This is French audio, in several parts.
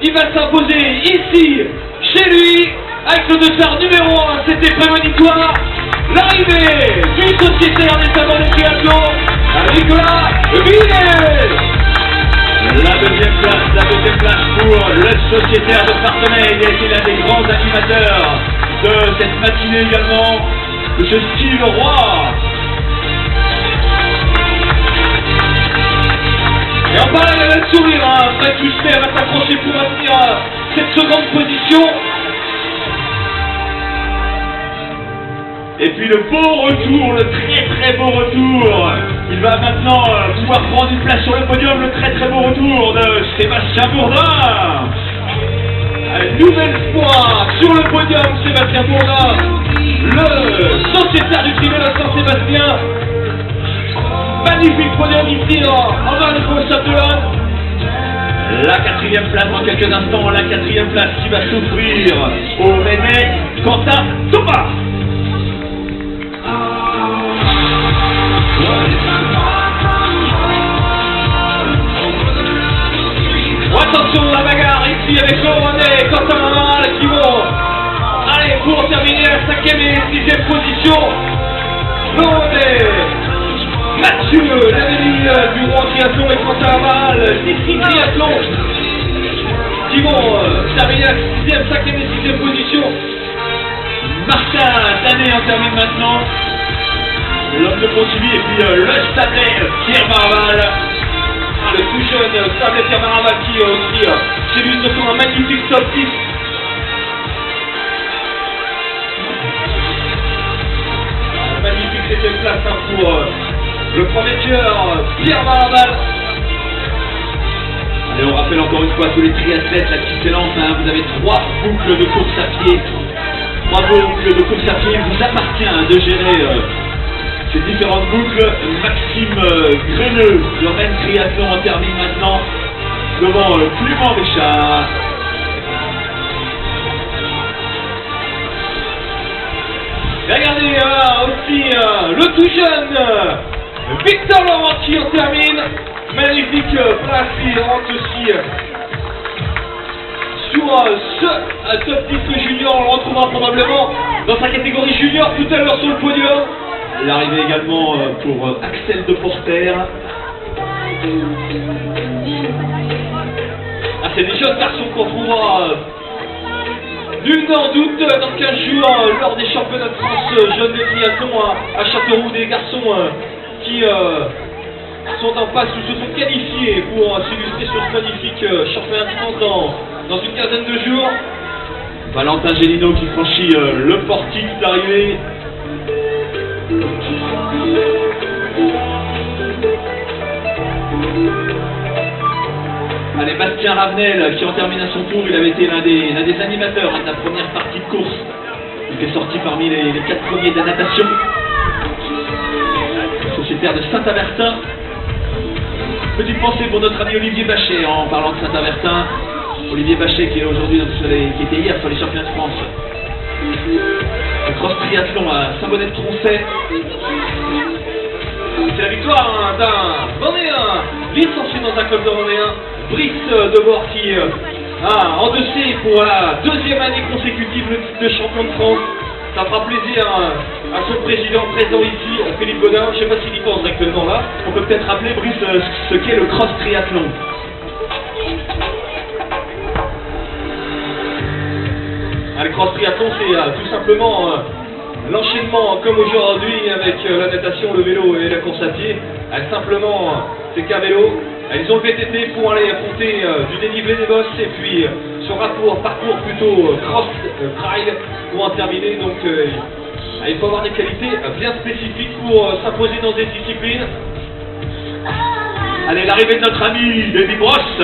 qui va s'imposer ici, chez lui, avec le dossard numéro 1, c'était prémonitoire. L'arrivée du sociétaire des savants des triathlons, Nicolas Villet. La deuxième place pour le sociétaire de Parthenay, qui est l'un des grands animateurs de cette matinée également, de ce Steve Roy. Et en parallèle, elle va le sourire, Fred Huster va s'accrocher pour maintenir cette seconde position. Et puis le beau retour, le très beau retour. Il va maintenant pouvoir prendre une place sur le podium, le très beau retour de Sébastien Bourdin. Un nouvel point sur le podium, Sébastien Bourdin, le sociétaire du Trivélo Saint-Sébastien. Magnifique podium ici en bas de Saint-Olonne. La quatrième place dans quelques instants, la quatrième place qui va s'offrir au Rennais Quentin Thomas. Attention la bagarre ici avec le Rennais et Quentin Thomas qui vont aller pour terminer la 5e et 6e position. Le Rennais Mathieu Lamélie du Rouen Triathlon et Quentin Amal, Nissi Triathlon qui vont terminer la 6e, 5e et 6e position. Martin Tanet en termine maintenant. L'homme de Pontivy et puis le Stadler Pierre Maraval. Le tout jeune Stadler Pierre Maraval qui aussi chez lui se fait un magnifique top 10. Magnifique 7e place pour le prometteur Pierre Maraval. Allez, on rappelle encore une fois tous les triathlètes là, qui s'élancent, vous avez 3 boucles de course à pied. 3 boucles de course à pied, il vous appartient de gérer ces différentes boucles. Maxime Greneux, le Rennes Triathlon en termine maintenant devant Clément Richard. Et regardez aussi le tout jeune Victor Laurent qui en termine. Magnifique place, il rentre aussi sur ce top 10 junior. On le retrouvera probablement dans sa catégorie junior tout à l'heure sur le podium. L'arrivée également pour Axel de Porter. C'est des jeunes garçons qu'on trouvera nul n'en doute dans 15 jours lors des championnats de France jeunes de triathlon à Châteauroux, des garçons qui sont en passe ou se sont qualifiés pour s'illustrer sur ce magnifique championnat de France dans une quinzaine de jours. Valentin Gélineau qui franchit le portique d'arrivée. Allez, Bastien Ravenel qui en termine à son tour, il avait été l'un des animateurs de la première partie de course. Il est sorti parmi les 4 premiers de la natation. Sociétaire de Saint-Avertin. Petite pensée pour notre ami Olivier Bachet en parlant de Saint-Avertin. Olivier Bachet qui est aujourd'hui qui était hier sur les championnats de France. Le cross triathlon à Saint-Bonnet-de-Troncet. C'est la victoire d'un Vendéen licencié dans un club de Vendéen, Brice Debord qui a endossé pour la 2e année consécutive le titre de champion de France. Ça fera plaisir à son président présent ici, Philippe Godin. Je ne sais pas s'il y pense actuellement là. On peut peut-être rappeler, Brice, ce qu'est le cross triathlon. Le cross triathlon, c'est tout simplement l'enchaînement comme aujourd'hui avec la natation, le vélo et la course à pied. Simplement, c'est qu'un vélo. Ils ont le VTT pour aller affronter du dénivelé des bosses et puis son parcours plutôt cross-trail pour en terminer. Donc il faut avoir des qualités bien spécifiques pour s'imposer dans des disciplines. Allez, l'arrivée de notre ami David Brosse.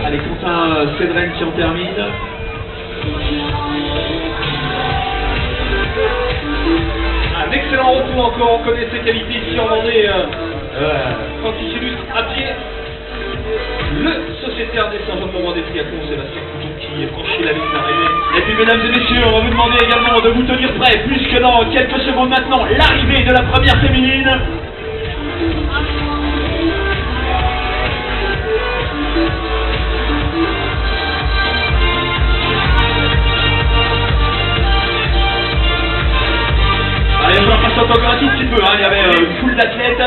Allez, Quentin Cédren qui en termine. Un excellent retour encore, on connaît ses qualités ici en Vendée quand il s'illustre à pied. Le sociétaire des Saint-Jean-de-Vendée des triathlons, Sébastien Couton. qui franchit la ligne d'arrivée. Et puis mesdames et messieurs, on va vous demander également de vous tenir prêts, puisque dans quelques secondes maintenant, l'arrivée de la première féminine. Allez, on va patienter encore un tout petit peu, hein. Il y avait une foule d'athlètes.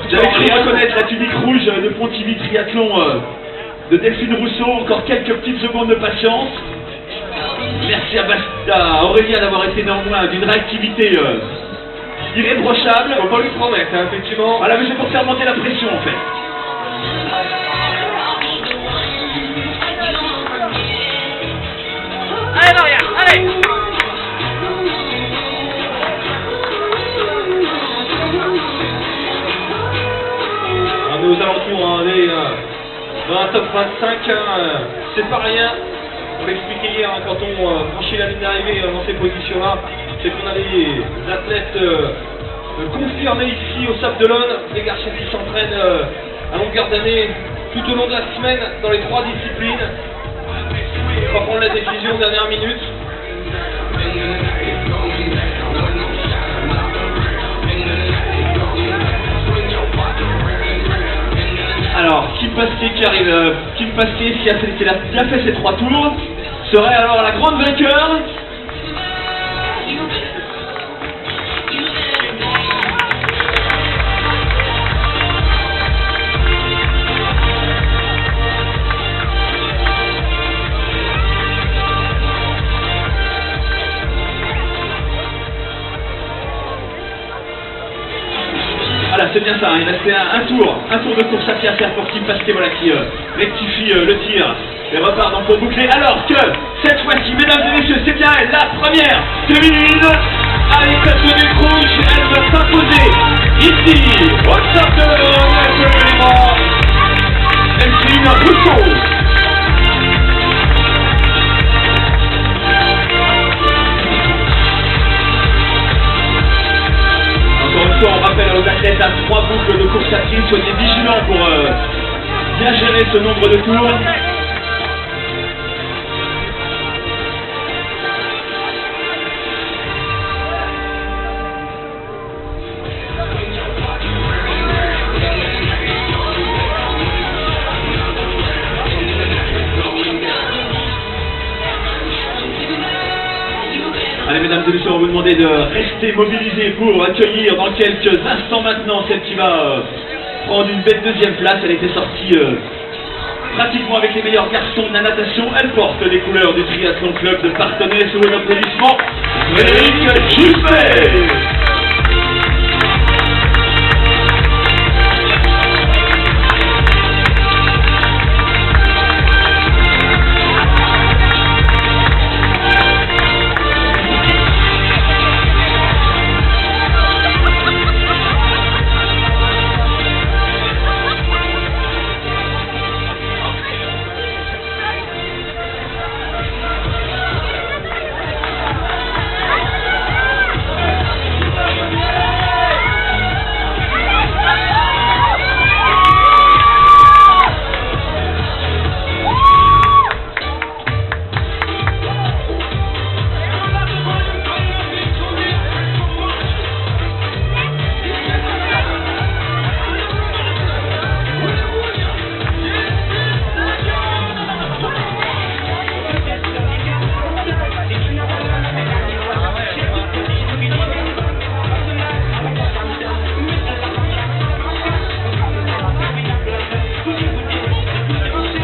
J'avais cru reconnaître la tunique rouge de Pontivy Triathlon de Delphine Rousseau. Encore quelques petites secondes de patience. Merci à Aurélien d'avoir été néanmoins d'une réactivité irréprochable. Faut pas lui promettre, hein, effectivement. Voilà, mais c'est pour faire monter la pression en fait. Allez Maria, allez. On est aux alentours, hein, dans un top 25, c'est pas rien. On l'expliquait hier, hein, quand on franchit la ligne d'arrivée dans ces positions-là, c'est qu'on a des athlètes confirmés ici au Sable d'Olonne, des garçons qui s'entraînent à longueur d'année tout au long de la semaine dans les 3 disciplines. On va prendre la décision dernière minute. Alors, Kim Pasquier qui arrive, Kim Pasquier qui a bien fait ses 3 tours, serait alors la grande vainqueur. Voilà, c'est bien ça, hein. Il restait un tour de course à pied à faire pour Kim Pasquier, voilà, qui rectifie le tir et repart donc pour boucler. Alors que cette fois-ci, mesdames et messieurs, c'est bien elle, la première féminine avec sa tenue rouge, elle va s'imposer ici au Sable d'Olonne, elle peut les bras, Delphine Rousseau. On rappelle aux athlètes à 3 boucles de course à pied, soyez vigilants pour bien gérer ce nombre de tours. Allez mesdames et messieurs, on va vous demander de rester mobilisés pour accueillir dans quelques instants maintenant celle qui va prendre une belle 2e place. Elle était sortie pratiquement avec les meilleurs garçons de la natation. Elle porte les couleurs du Triathlon Club de Parthenay sous un applaudissement. Frédéric Juppé.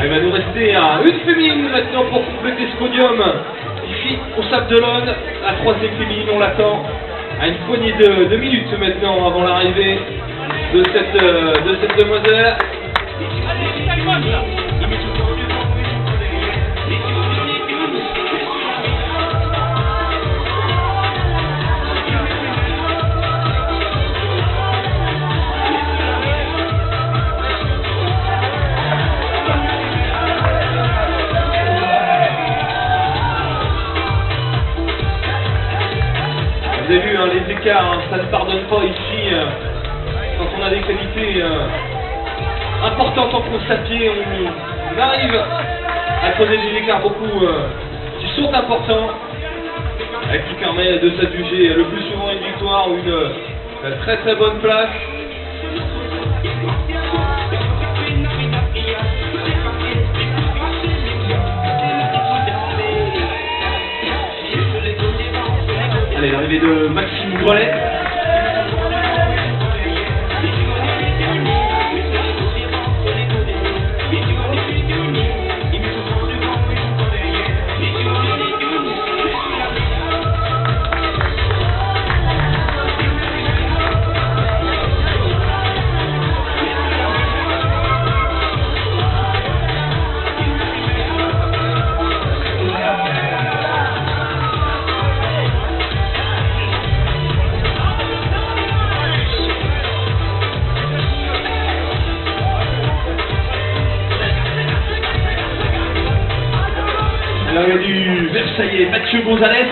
Il va nous rester à une féminine maintenant pour compléter ce podium. Ici, au Sable d'Olonne, la 3e féminine, on l'attend à une poignée de minutes maintenant avant l'arrivée de cette demoiselle. Vous avez vu hein, les écarts, hein, ça ne pardonne pas ici. Quand on a des qualités importantes en course à pied, on arrive à creuser des écarts qui sont importants, et qui permet de s'adjuger le plus souvent une victoire ou une très très bonne place. Allez, l'arrivée de Maxime Grelet. L'arrivée du Versaillais Mathieu Gonzalez.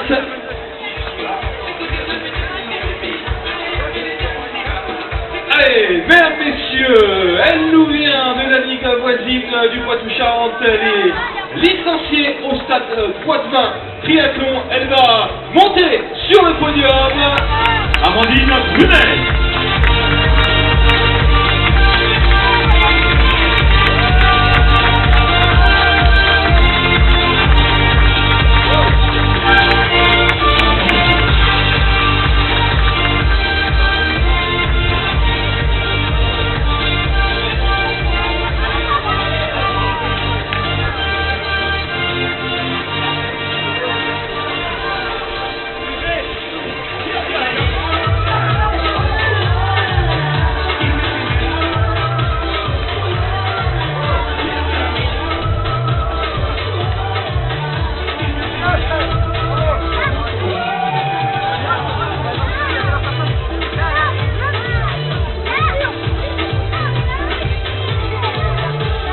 Allez, mesdames, messieurs, elle nous vient de la ligue voisine du Poitou-Charentes. Elle est licenciée au stade Poitevin Triathlon. Elle va monter sur le podium. Amandine Brunel.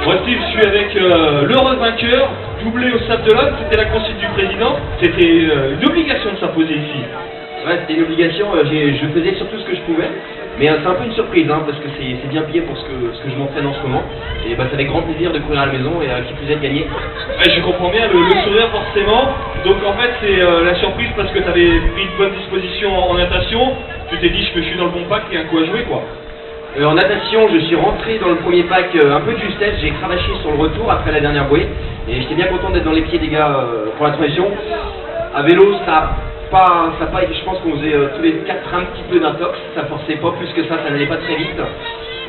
Voici, je suis avec l'heureux vainqueur, doublé au Sable d'Olonne. C'était la consigne du président. C'était une obligation de s'imposer ici. Ouais, c'était une obligation, je faisais surtout ce que je pouvais, mais c'est un peu une surprise, hein, parce que c'est bien payé pour ce que je m'entraîne en ce moment, et bah, ça avec grand plaisir de courir à la maison et qui plus est de gagner. Ouais, je comprends bien le sourire forcément. Donc en fait c'est la surprise parce que tu avais pris de bonnes dispositions en natation. Tu t'es dit je suis dans le bon pack, il y a un coup à jouer quoi. En natation, je suis rentré dans le premier pack un peu de justesse, j'ai cravaché sur le retour après la dernière bouée, et j'étais bien content d'être dans les pieds des gars pour la transition. À vélo, je pense qu'on faisait tous les 4 un petit peu d'intox, ça forçait pas plus que ça n'allait pas très vite.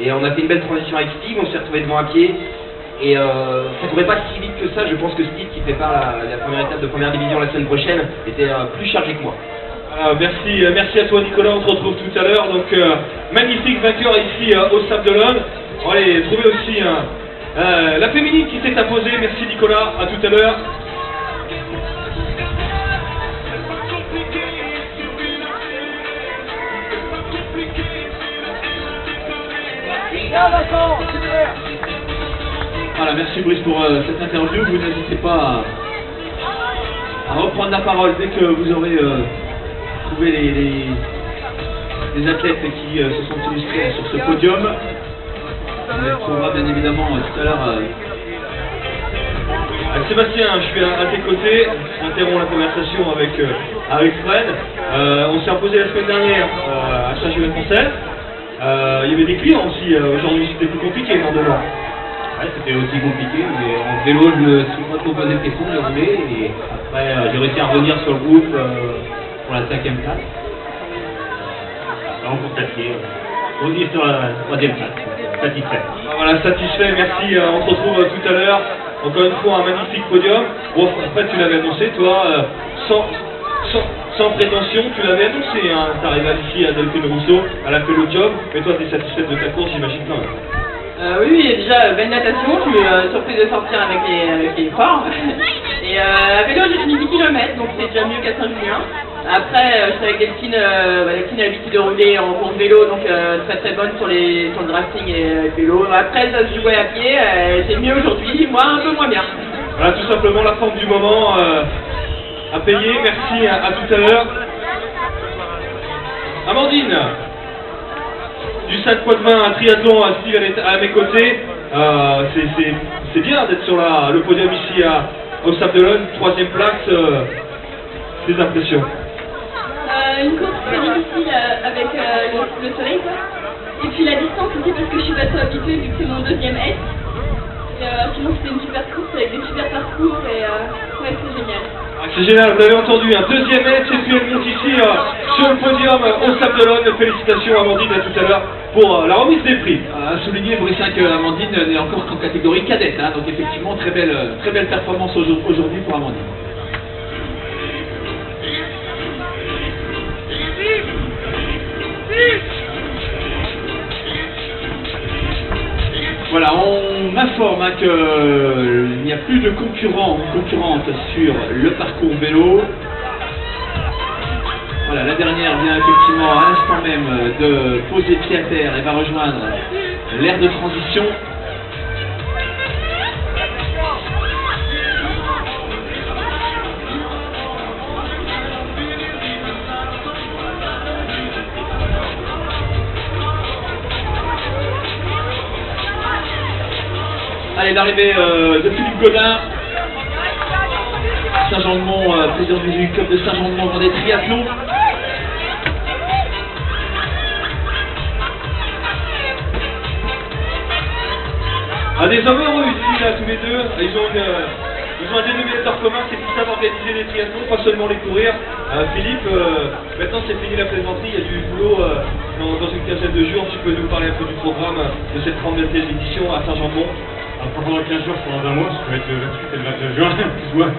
Et on a fait une belle transition avec Steve, on s'est retrouvé devant à pied. Et ça courait pas si vite que ça, je pense que Steve qui prépare la première étape de première division la semaine prochaine était plus chargé que moi. Merci à toi Nicolas, on se retrouve tout à l'heure. Donc magnifique vainqueur ici au Sable d'Olonne. On va aller trouver aussi la féminine qui s'est imposée. Merci Nicolas, à tout à l'heure. Voilà, merci Brice pour cette interview. Vous n'hésitez pas à reprendre la parole dès que vous aurez trouvé les athlètes qui se sont illustrés sur ce podium. On les retrouvera bien évidemment tout à l'heure. Sébastien, je suis à tes côtés, interromps la conversation avec Fred. On s'est imposé la semaine dernière à Saint-Germain-Français. Il y avait des clients aussi, aujourd'hui c'était plus compliqué dans de l'or. Ouais, c'était aussi compliqué, mais en vélo je me suis pas trop posé de questions, j'ai roulé et après j'ai réussi à revenir sur le groupe pour la 5e place. Alors pour Tatier, on dit sur la 3e place, satisfait. Voilà, satisfait, merci, on se retrouve tout à l'heure. Encore une fois un magnifique podium. Bon, en fait tu l'avais annoncé toi, sans prétention, tu l'avais annoncé, hein. T'arrives ici à Delphine Rousseau, elle a fait le job, mais toi tu es satisfaite de ta course, j'imagine quand même. Oui, déjà belle natation, je suis surprise de sortir avec les forts. Et à vélo j'ai fini 10 km, donc c'est déjà mieux qu'à Saint-Julien. Après, j'étais avec Delphine, Delphine a l'habitude de rouler en course vélo, donc très très bonne sur le drafting et le vélo. Après ça se jouait à pied, c'est mieux aujourd'hui, moi un peu moins bien. Voilà tout simplement la forme du moment à payer, merci, à tout à l'heure. Amandine du Stade Poitevin, un triathlon, Steve est à mes côtés. c'est bien d'être sur le podium ici au Sable d'Olonne, 3e place. Tes impressions? Une course très difficile avec le soleil, quoi. Et puis la distance aussi parce que je suis pas trop habituée vu que c'est mon 2e S. Et sinon c'était une super course avec des super parcours et ouais, c'est génial. C'est génial, vous l'avez entendu, un 2e S et puis elle monte ici sur le podium au Sable d'Olonne. Félicitations Amandine à tout à l'heure pour la remise des prix. À souligner, Brissin, que Amandine n'est encore qu'en catégorie cadette, hein, donc effectivement très belle performance aujourd'hui pour Amandine. Voilà, on m'informe hein, qu'il n'y a plus de concurrents ou concurrentes sur le parcours vélo. Voilà, la dernière vient effectivement à l'instant même de poser pied à terre et va rejoindre l'aire de transition. Allez, l'arrivée de Philippe Godin, Saint-Jean-de-Mont, président du club de Saint-Jean-de-Mont dans des triathlons. Des hommes heureux ici, là, tous les deux. Ils ont un dénominateur commun, c'est qu'ils savent organiser les triathlons, pas seulement les courir. Philippe, maintenant c'est fini la plaisanterie, il y a du boulot dans une quinzaine de jours. Tu peux nous parler un peu du programme de cette 39e édition à Saint-Jean-de-Mont? Pendant 15 jours, c'est dans un mois, ça va être le 28 et le 29 juin, plus ou moins.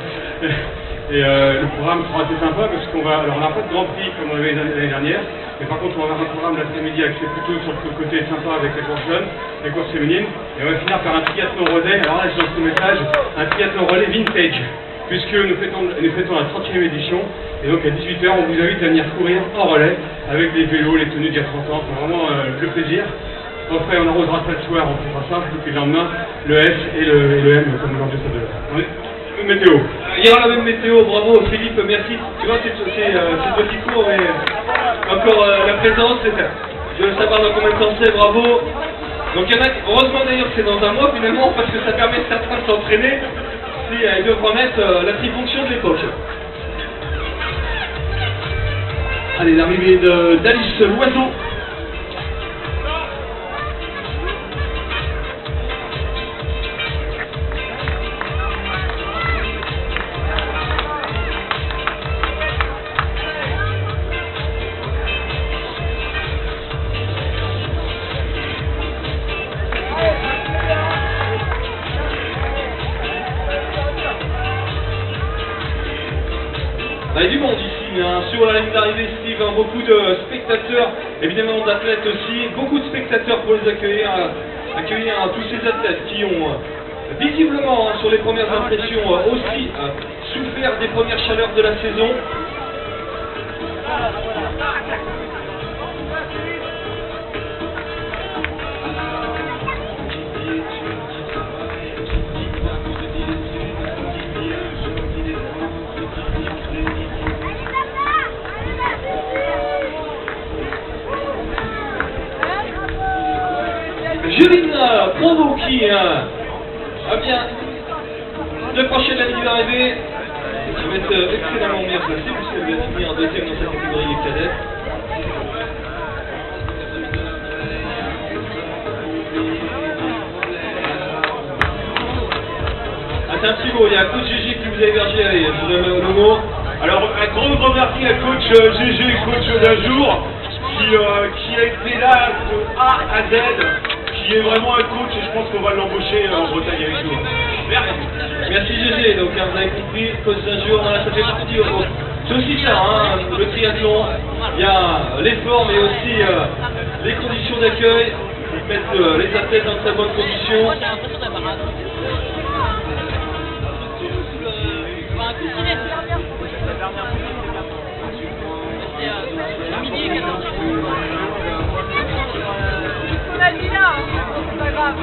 Et le programme sera assez sympa parce qu'on va. Alors on n'a pas de grand prix comme on avait l'année dernière, mais par contre on va avoir un programme l'après-midi axé plutôt sur le côté sympa avec les courses jeunes, les courses féminines, et on va finir par un triathlon relais. Alors là, je lance le message, un triathlon relais vintage, puisque nous fêtons la 30e édition, et donc à 18h on vous invite à venir courir en relais avec les vélos, les tenues d'il y a 30 ans, c'est vraiment le plaisir. Après, on arrosera ça le soir, on fera ça, et puis le lendemain, le S et le M, comme aujourd'hui ça devait. Météo. Il y aura la même météo, bravo Philippe, merci. Tu vois, c'est petit cours, mais encore la présence, de savoir dans combien de temps c'est, bravo. Donc il y en a, heureusement d'ailleurs que c'est dans un mois finalement, parce que ça permet à certains de s'entraîner, si ils doivent remettre la trifonction de l'époque. Allez, l'arrivée d'Alice Loiseau. Il y a du monde ici, hein. Sur la ligne d'arrivée, Steve, hein, beaucoup de spectateurs, évidemment d'athlètes aussi, beaucoup de spectateurs pour les accueillir tous ces athlètes qui ont visiblement, hein, sur les premières impressions, aussi souffert des premières chaleurs de la saison. Juline Provo qui a bien décroché la ligne d'arrivée, qui va être excellemment bien placée puisqu'elle va finir deuxième dans sa catégorie des cadets. C'est un petit mot, il y a coach GG qui vous a hébergé, allez, je vous donne le mot. Alors un gros merci à coach GG, coach d'un jour, qui a été là de A à Z. Qui est vraiment un coach et je pense qu'on va l'embaucher en Bretagne avec nous. Merci GG, donc vous avez compris, coach d'un jour, ça fait partie c'est aussi ça, hein, le triathlon, il y a l'effort mais aussi les conditions d'accueil, mettre les athlètes dans de très bonnes conditions. On a dit là, c'est pas grave,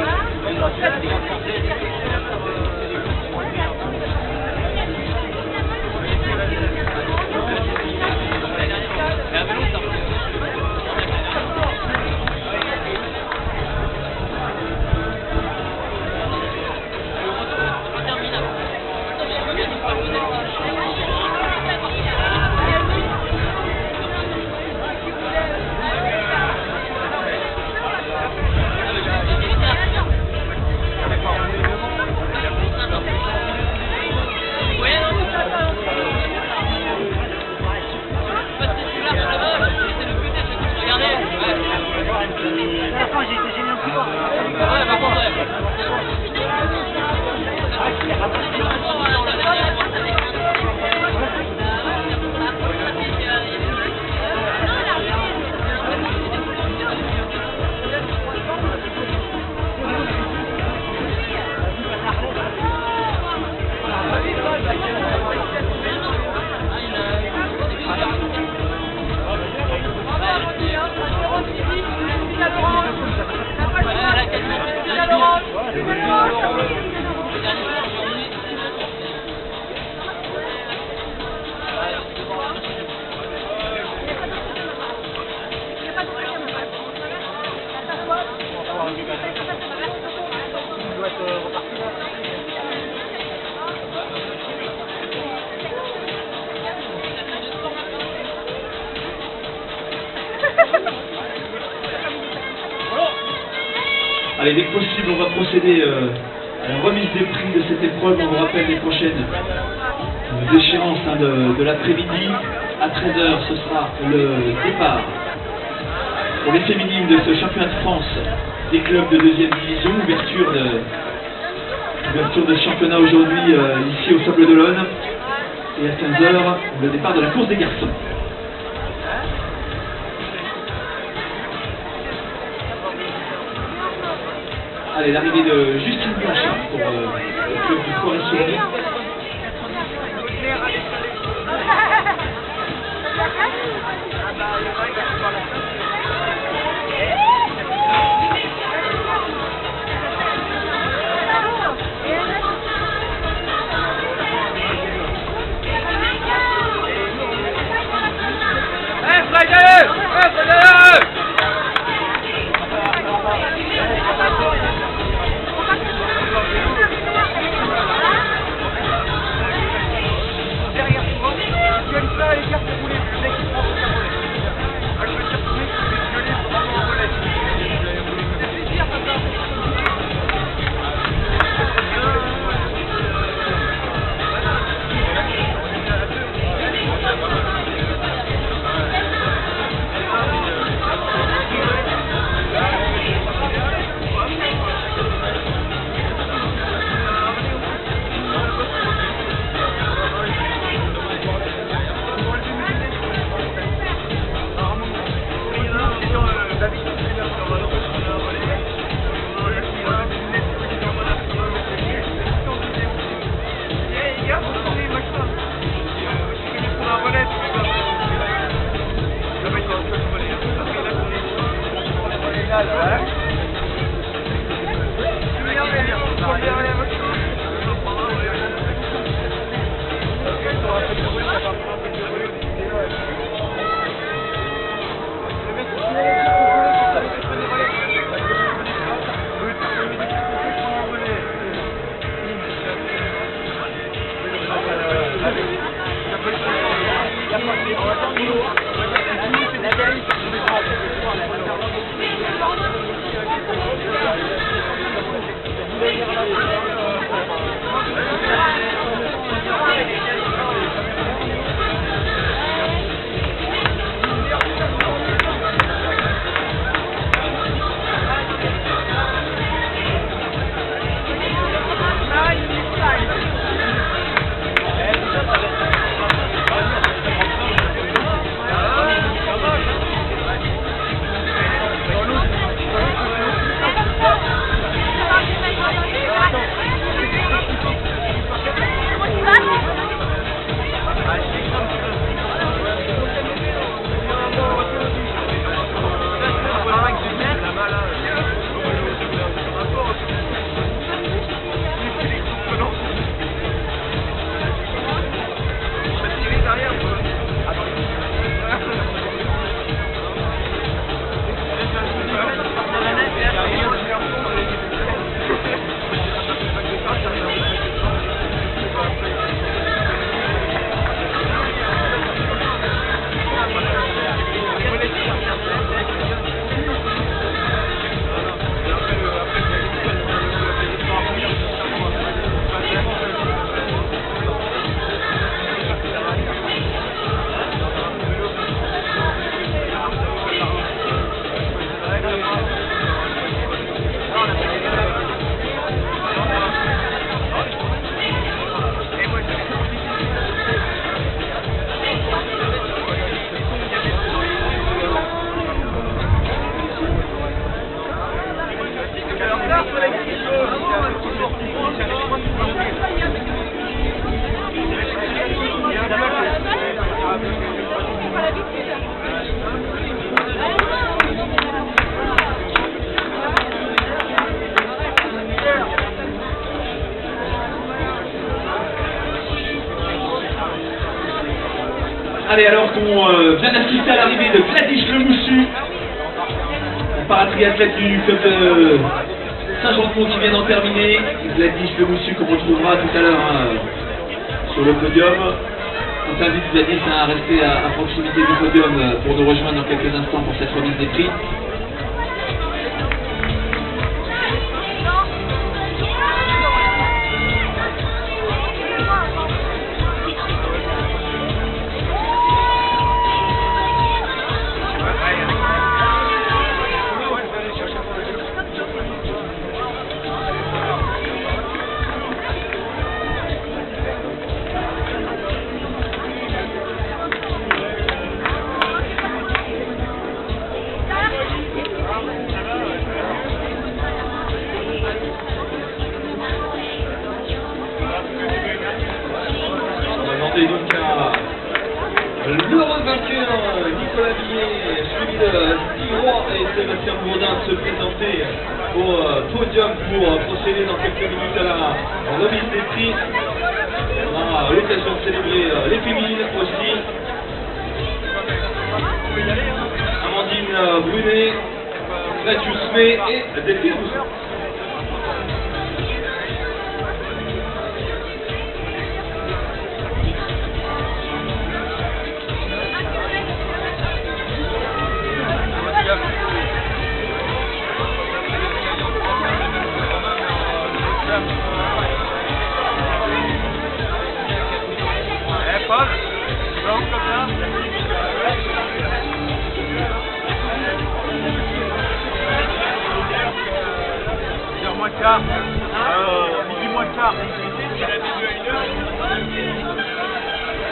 Allez, dès que possible, on va procéder à la remise des prix de cette épreuve. On vous rappelle les prochaines échéances de l'après-midi. À 13h, ce sera le départ pour les féminines de ce championnat de France des clubs de 2e division. Ouverture de championnat aujourd'hui ici au Sable d'Olonne. Et à 15h, le départ de la course des garçons. Allez, l'arrivée de Justine Blanchard pour le club du Forêt-Sauvigny. Allez, alors qu'on vient d'assister à l'arrivée de Gladys Lemoussu, paratriathlète du club de Saint-Jean-de-Mont qui vient d'en terminer. Gladys Lemoussu qu'on retrouvera tout à l'heure sur le podium. On t'invite Gladys à rester à proximité du podium pour nous rejoindre dans quelques instants pour cette remise des prix. L'heureux vainqueur Nicolas Billet, suivi de Steve Roy et Sébastien Bourdin de se présenter au podium pour procéder dans quelques minutes à la remise des prix. On aura l'occasion de célébrer les féminines aussi. Amandine Brunet, Mathieu Smé et Delphine Rousseau.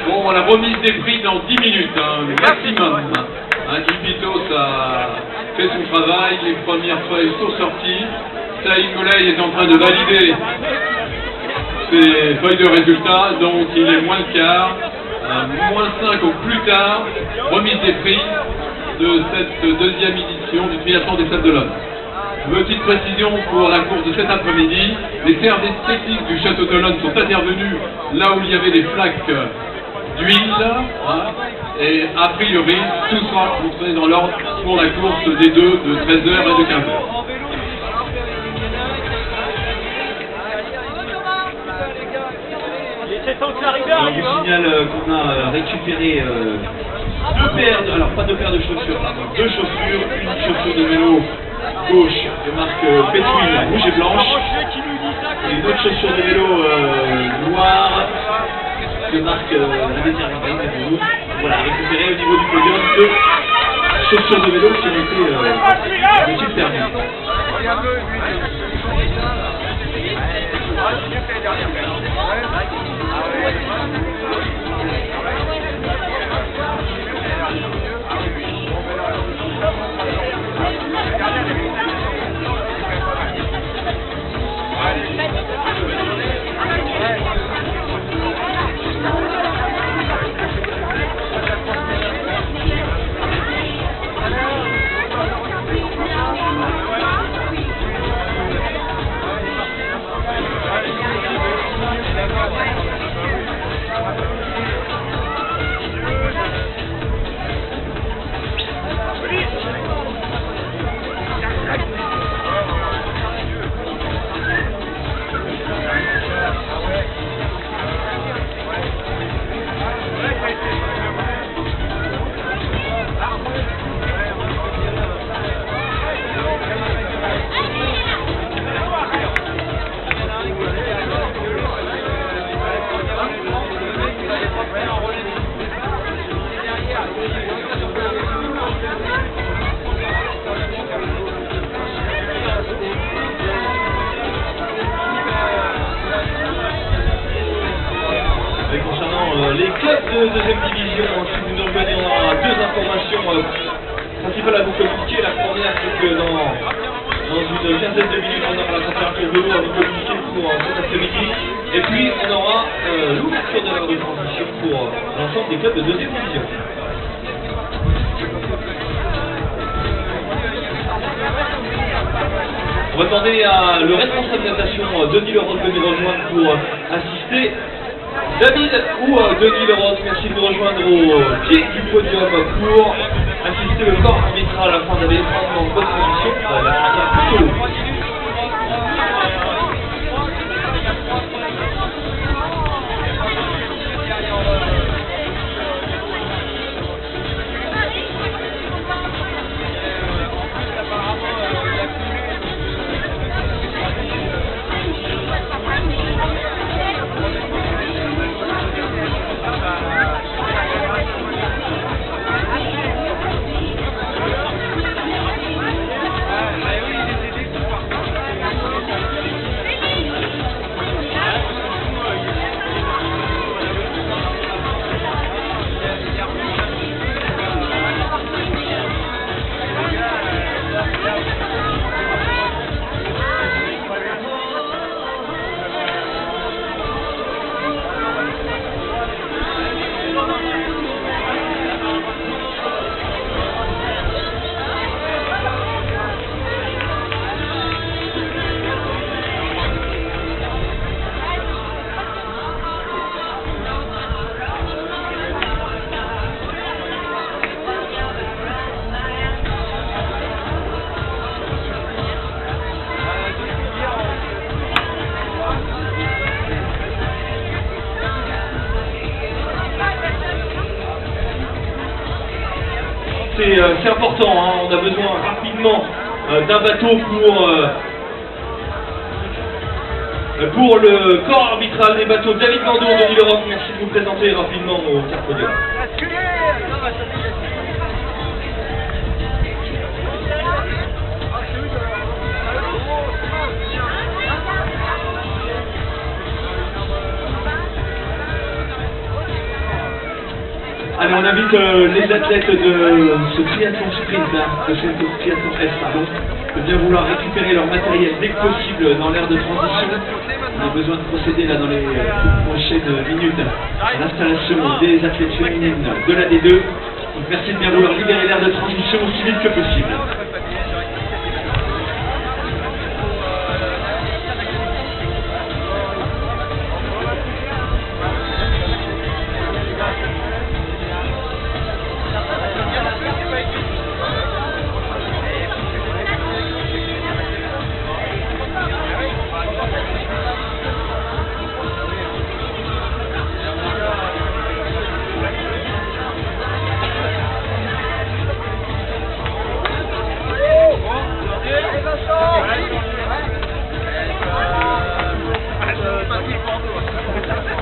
Bon, la remise des prix dans 10 minutes, maximum. Guy Pitos a fait son travail, les premières feuilles sont sorties. Saïd Moulay est en train de valider ses feuilles de résultats, donc il est moins le quart, moins 5 au plus tard, remise des prix de cette deuxième édition du triathlon des Sables d'Olonne. Petite précision pour la course de cet après-midi, les services techniques du Château d'Olonne sont intervenus là où il y avait des flaques d'huile, et a priori tout sera montré dans l'ordre pour la course des deux de 13h et de 15h. Alors, je vous signale qu'on a récupéré deux paires, alors pas deux paires de chaussures, pardon, deux chaussures, une chaussure de vélo gauche de marque Petwin rouge et blanche, et une autre chaussure de vélo noire de marque Rouge. Voilà, récupéré au niveau du podium deux chaussures de vélo qui ont été perdues. Les clubs de deuxième division, si vous nous revenez, on aura deux informations principales à vous communiquer. La première, c'est que dans une quinzaine de minutes, on aura la température de l'eau à vous communiquer pour cet après-midi. Et puis, on aura l'ouverture de l'heure de transition pour l'ensemble des clubs de deuxième division. On va demander à le responsable de natation, Denis Leroy, de nous rejoindre pour assister. David ou Denis Leroy, merci de nous rejoindre au pied du podium pour assister le corps arbitral afin d'aller prendre en bonne position la finale. c'est important, hein. On a besoin rapidement d'un bateau pour le corps arbitral des bateaux. David Mandon, Denis Leroc, merci de vous présenter rapidement au quart podium. Allez, on invite les athlètes de ce triathlon sprint, de ce triathlon S, pardon, de bien vouloir récupérer leur matériel dès que possible dans l'ère de transition. On a besoin de procéder là dans les prochaines minutes à l'installation des athlètes féminines de la D2. Donc merci de bien vouloir libérer l'ère de transition aussi vite que possible.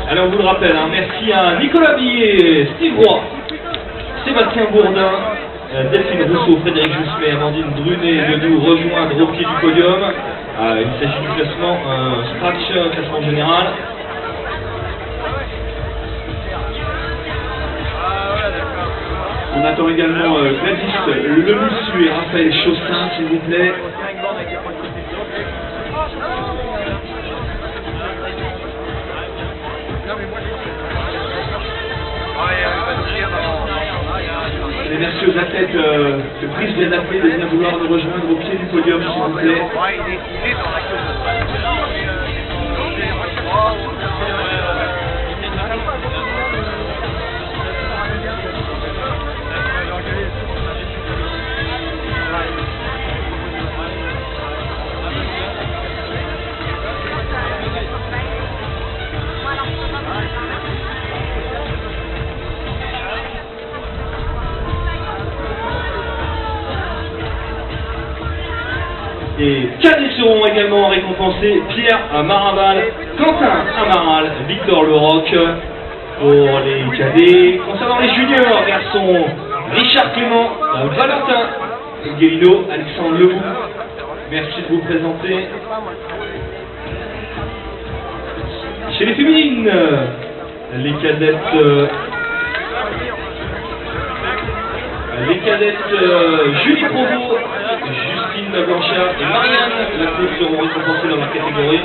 Alors on vous le rappelle, hein, merci à Nicolas Billet, Steve Roy, Sébastien Bourdin, Delphine Rousseau, Frédéric Jousselet, Amandine Brunet de nous rejoindre au pied du podium. Il s'agit du classement scratch, classement général. On attend également Gladys Lemoussu et Raphaël Chaussin, s'il vous plaît. Et merci aux athlètes de prise des athlètes de bien vouloir nous rejoindre au pied du podium, s'il vous plaît. Et cadets seront également récompensés: Pierre Maraval, Quentin Amaral, Victor Leroc pour les cadets. Concernant les juniors, garçons, Richard Clément, Valentin Guélino, Alexandre Leroux. Merci de vous présenter. Chez les féminines, les cadettes Julie Provost, Justine Blanchard et Marianne Lacroix seront récompensées dans leur catégorie.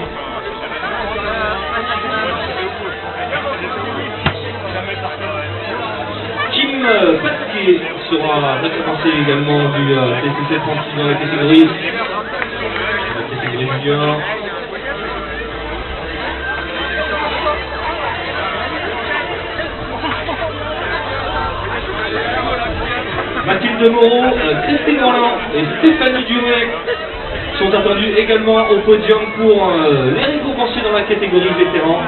Kim Pasquier sera récompensé également du TCC 36 dans la catégorie junior. Mathilde Moreau, Christine Roland et Stéphanie Dumais sont attendus également au podium pour les récompenser dans la catégorie vétérans.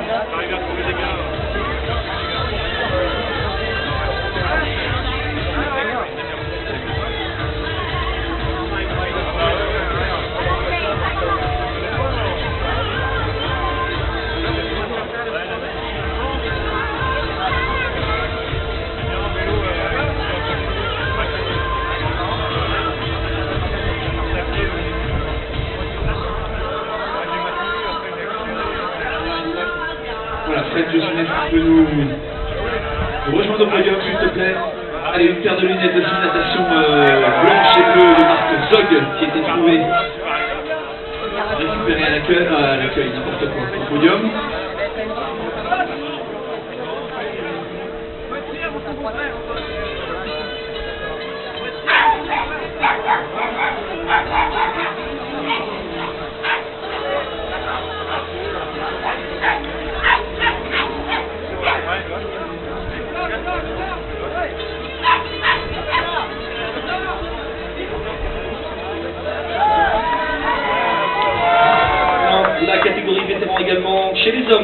Voilà, Fred de Jeunesse, tu peux nous rejoindre au podium, s'il te plaît. Allez, une paire de lunettes de natation blanche et bleue de marque Zog qui était trouvée, récupérée à l'accueil, n'importe quoi, au podium. La catégorie vétéran également chez les hommes.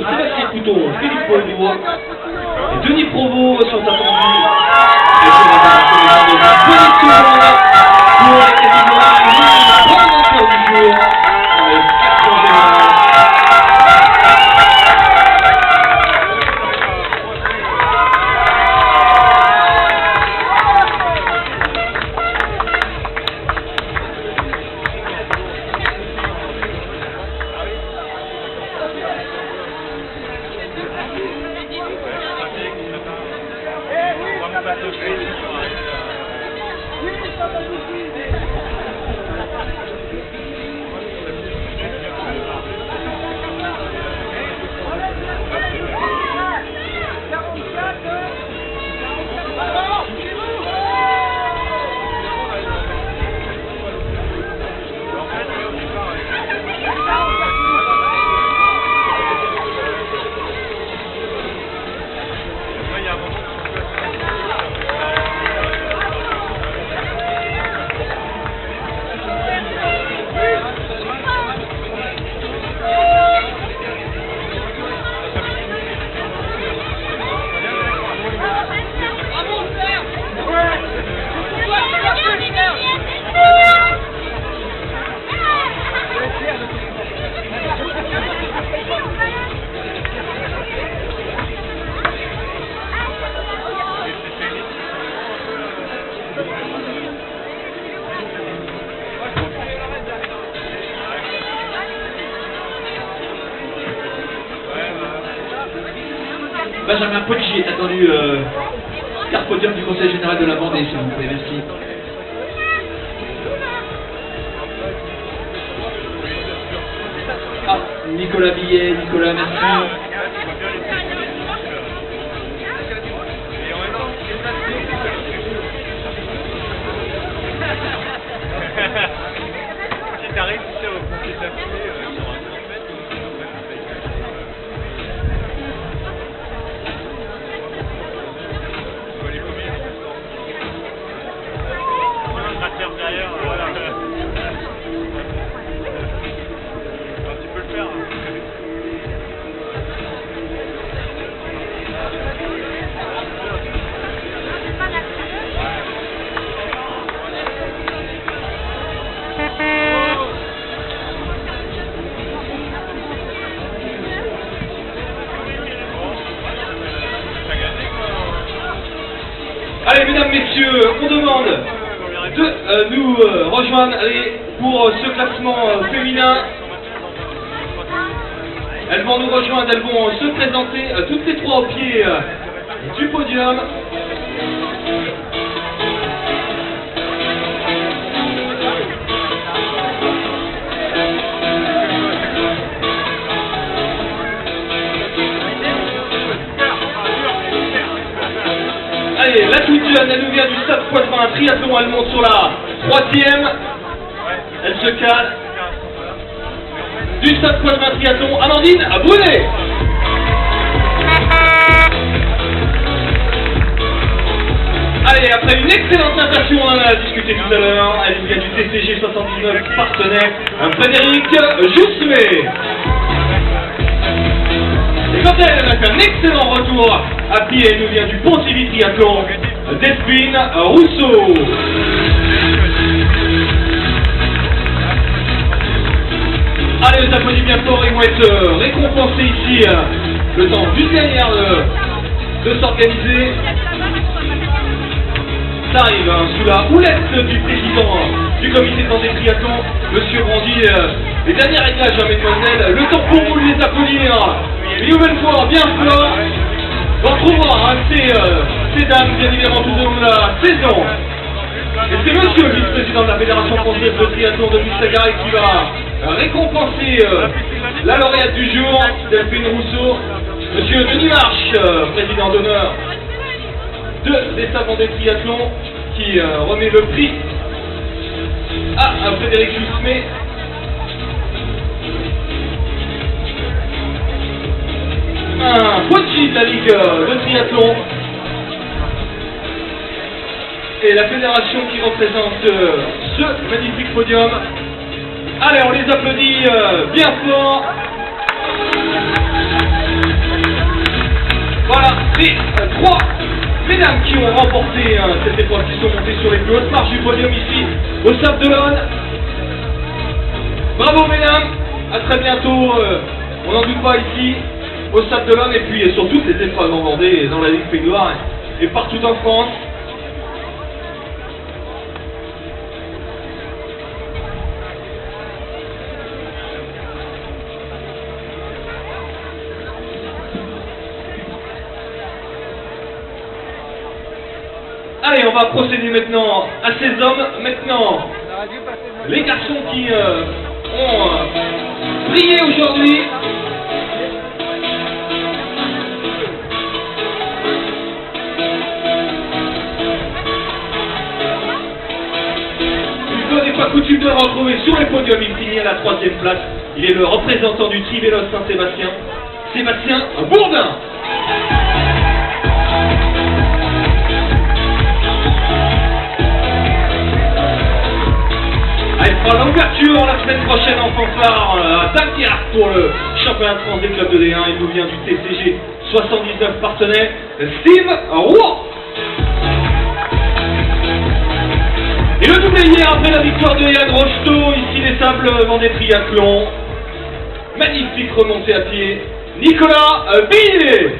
Benjamin Poggi est attendu carte podium du Conseil général de la Vendée, s'il vous plaît, merci. Ah, Nicolas Billet, Nicolas, merci. Si t'arrives, tu sais, au pompier s'affiler sur un 30 mètres, derrière, voilà. Tu peux le faire. Allez, mesdames, messieurs, on demande de nous rejoindre pour ce classement féminin. Elles vont nous rejoindre, elles vont se présenter toutes les trois au pied du podium. Allez, la toute jeune, elle nous vient du Stade Poitvin Triathlon, elle monte sur la 3e. Elle se cale. Du Stade Poitvin Triathlon, Amandine Brunet. Allez, après une excellente natation, on en a discuté tout à l'heure, elle nous vient du TCG 79 partenaire, Frédéric Joussemet. Et quand elle a fait un excellent retour à pied, elle nous vient du Pontivy Triathlon, Delphine Rousseau. Allez, les applaudissements bien fort, ils vont être récompensés ici, le temps d'une dernière de s'organiser. Ça arrive sous la houlette du président du comité de santé triathlon, Monsieur Brandy. Les derniers réglages, mesdemoiselles, le temps pour vous de les applaudir. Une nouvelle fois, bien fort. On retrouvera ces dames, bien évidemment, tout au long de la saison. Et c'est monsieur le vice-président de la Fédération française de triathlon de Missagaray qui va récompenser la lauréate du jour, Delphine Rousseau. Monsieur Denis Marche, président d'honneur des savants des triathlons, qui remet le prix à Frédéric Joussemet. Un Poggi de la Ligue de triathlon. Et la fédération qui représente ce magnifique podium. Allez, on les applaudit bien fort. Voilà, les trois mesdames qui ont remporté cette épreuve, qui sont montées sur les plus hautes marches du podium ici au Sable d'Olonne. Bravo mesdames, à très bientôt, on n'en doute pas ici au Sable d'Olonne, et puis sur toutes les épreuves en Vendée et dans la Ligue Pays de Loire et partout en France. Allez, on va procéder maintenant à ces hommes. Maintenant, les garçons qui ont brillé aujourd'hui. Une fois n'est pas coutume de le retrouver sur les podiums, il finit à la 3e place. Il est le représentant du Trivélos Saint-Sébastien, Sébastien Bourdin. Elle fera l'ouverture la semaine prochaine en fanfare à Dunkerque pour le championnat de France des clubs de D1. Il nous vient du TCG 79 partenaire, Steve Roy. Et le doublé hier après la victoire de Yann Rocheteau, ici les Sables Vendée Triathlon. Magnifique remontée à pied, Nicolas Billet.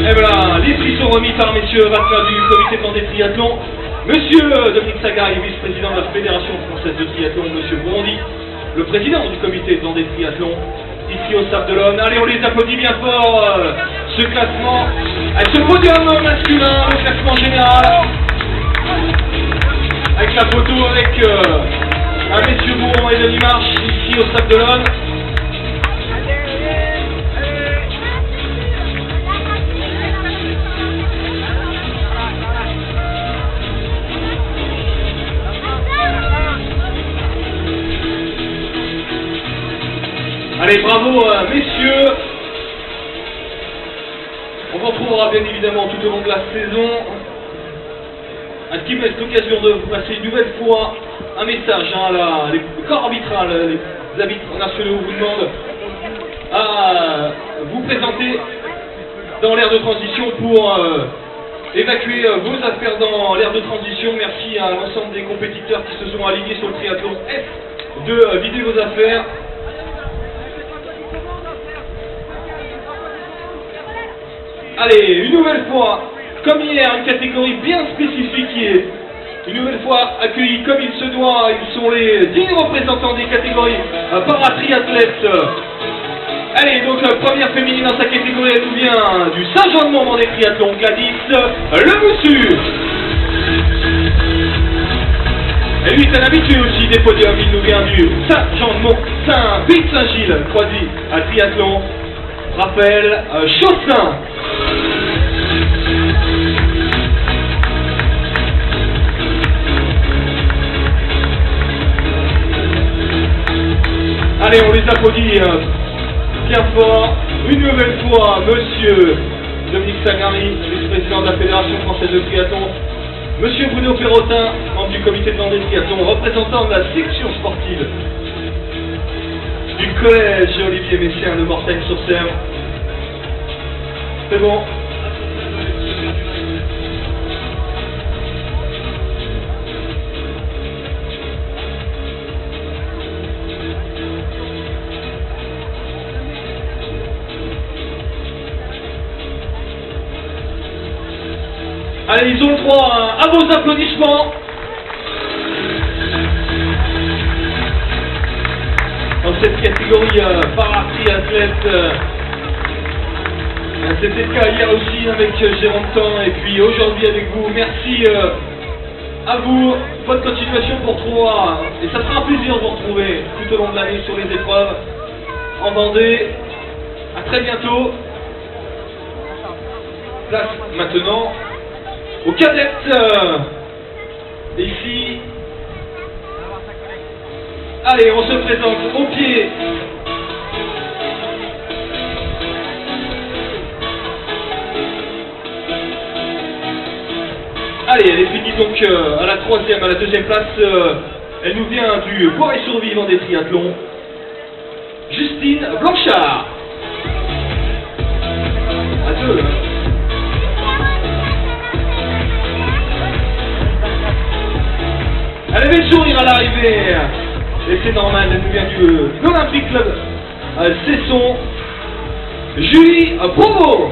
Et voilà, les prix sont remis par messieurs Vasseur du comité de Vendée Triathlon, monsieur Dominique Sagari, vice-président de la Fédération française de triathlon, monsieur Bourdi, le président du comité de Vendée Triathlon, ici au Sable d'Olonne. Allez, on les applaudit bien fort, ce classement, ce podium masculin, le classement général, avec la photo avec un messieurs Bourron et Denis Marche, ici au Sable d'Olonne. Allez, bravo messieurs. On vous retrouvera bien évidemment tout au long de la saison. À ce qui me laisse l'occasion de vous passer une nouvelle fois un message. Les corps arbitral, les arbitres nationaux vous demandent à vous présenter dans l'aire de transition pour évacuer vos affaires dans l'aire de transition. Merci à l'ensemble des compétiteurs qui se sont alignés sur le triathlon F de vider vos affaires. Allez, une nouvelle fois, comme hier, une catégorie bien spécifique qui est une nouvelle fois accueillie comme il se doit. Ils sont les dignes représentants des catégories para-triathlètes. Allez, donc première féminine dans sa catégorie, elle nous vient du Saint-Jean-de-Mont des triathlons, Gladys Le Moussu. Et lui est un habitué aussi des podiums, il nous vient du Saint-Jean-de-Mont, Saint-Vite-Saint-Gilles, Croisy à triathlon, Raphaël Chaussin. Allez, on les applaudit bien fort. Une nouvelle fois, monsieur Dominique Sagari, vice-président de la Fédération française de triathlon. Monsieur Bruno Perrotin, membre du comité de Vendée Triathlon, représentant de la section sportive du collège Olivier Messiaen de Mortagne-sur-Seine. C'est bon. Allez, ils ont le droit à vos applaudissements. Dans cette catégorie para-triathlète, c'était le cas hier aussi avec Jérôme Temps et puis aujourd'hui avec vous. Merci à vous. Bonne continuation pour toi. Et ça sera un plaisir de vous retrouver tout au long de l'année sur les épreuves en Vendée. A très bientôt. Place maintenant aux cadettes. Ici. Allez, on se présente au pied. Allez, elle est finie donc à la 3e, à la 2e place. Elle nous vient du Bois-et-Survivant des triathlons. Justine Blanchard. À 2. Elle avait le sourire à l'arrivée. Et c'est normal, elle nous vient de l'Olympique Club Cesson. Julie Provo.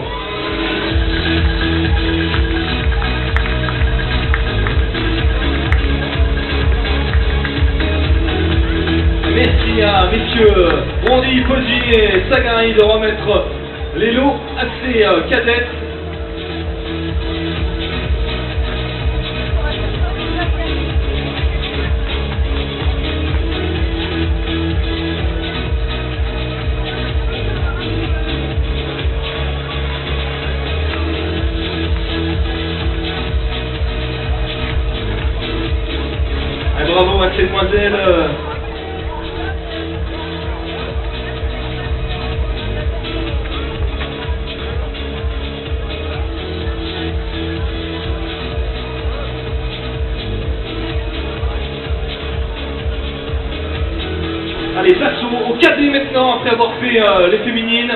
messieurs Bondy, Poggi et Sagari de remettre les lots à ces cadettes. Et bravo à ces demoiselles. Allez, place au cadet maintenant, après avoir fait les féminines.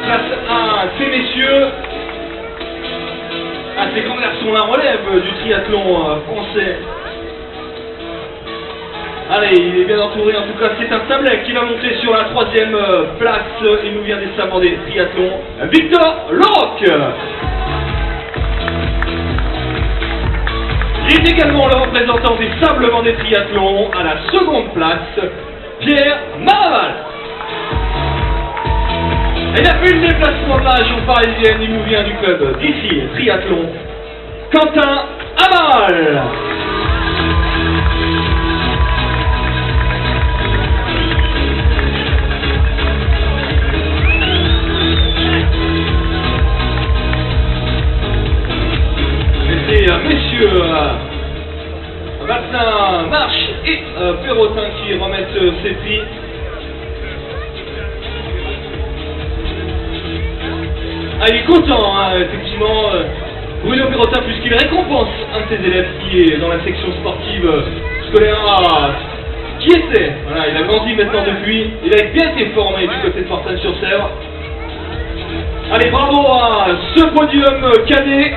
Place à ces messieurs. À ces grands garçons, la relève du triathlon français. Allez, il est bien entouré, en tout cas c'est un Sablé qui va monter sur la 3e place. Il nous vient des sables des triathlons. Victor Loroc. Il est également le représentant des sables des triathlons à la 2e place, Pierre Maraval. Et il a fait le déplacement de la région parisienne, il nous vient du club d'ici, triathlon, Quentin Amaral. Messieurs Martin, Marche et Perrotin qui remettent ces prix. Ah, il est content, hein, effectivement, Bruno Perrotin, puisqu'il récompense un de ses élèves qui est dans la section sportive scolaire qui était. Voilà, il a grandi maintenant depuis, il a bien été formé du côté de Fontaine-sur-Sèvre. Allez, bravo à ce podium cadet.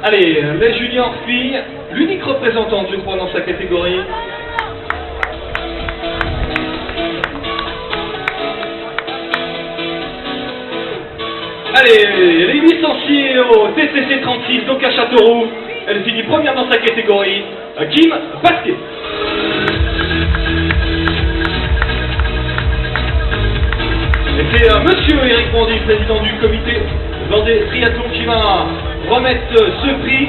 Allez, les juniors filles, l'unique représentante, je crois, dans sa catégorie. Allez, les licenciés au TCC 36, donc à Châteauroux. Elle finit première dans sa catégorie, Kim Basquet. Et c'est monsieur Eric Bondy, président du comité Vendée Triathlon, qui va remettre ce prix.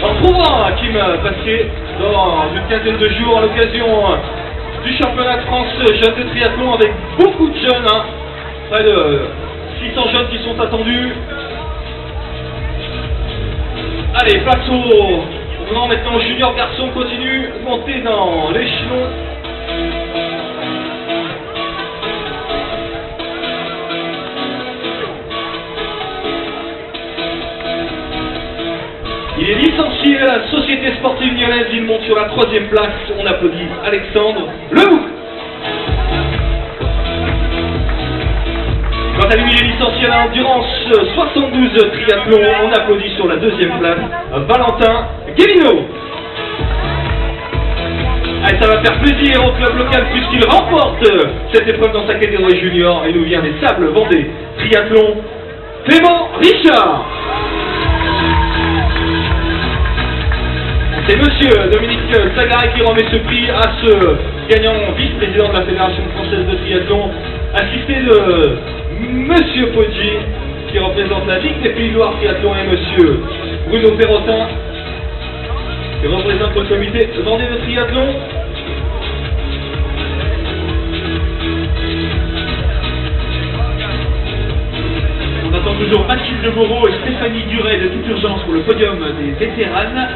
On retrouvera Kim Basquet dans une quinzaine de jours à l'occasion du championnat de France jeunes de triathlon avec beaucoup de jeunes, hein. Près de 600 jeunes qui sont attendus. Allez, place au grand maintenant, junior garçon continue de monter dans l'échelon. Il est licencié à la Société Sportive Lyonnaise, il monte sur la 3e place. On applaudit Alexandre Lehoux. Quant à lui, il est licencié à l'endurance 72 triathlon. On applaudit sur la 2e place Valentin Guélineau. Allez, ça va faire plaisir au club local puisqu'il remporte cette épreuve dans sa catégorie junior. Et nous vient des Sables Vendée Triathlon, Clément Richard. C'est monsieur Dominique Sagari qui remet ce prix à ce gagnant vice-président de la Fédération française de triathlon, assisté de monsieur Poggi qui représente la Ligue des Pays de Loire Triathlon et monsieur Bruno Perrotin qui représente le comité Vendée de triathlon. On attend toujours Mathilde Moreau et Stéphanie Duret de toute urgence pour le podium des vétérans.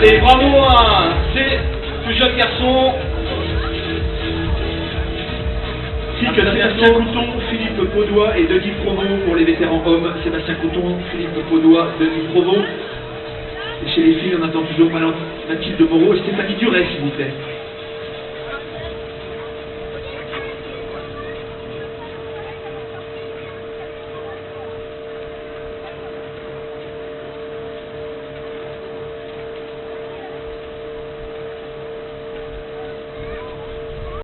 Allez, bravo à ces deux jeunes garçons. Sébastien Couton, Philippe Paudois et Denis Provost pour les vétérans hommes. Sébastien Couton, Philippe Paudois, Denis Provost. Et chez les filles, on attend toujours Mathilde Moreau et Stéphanie Duret, s'il vous plaît.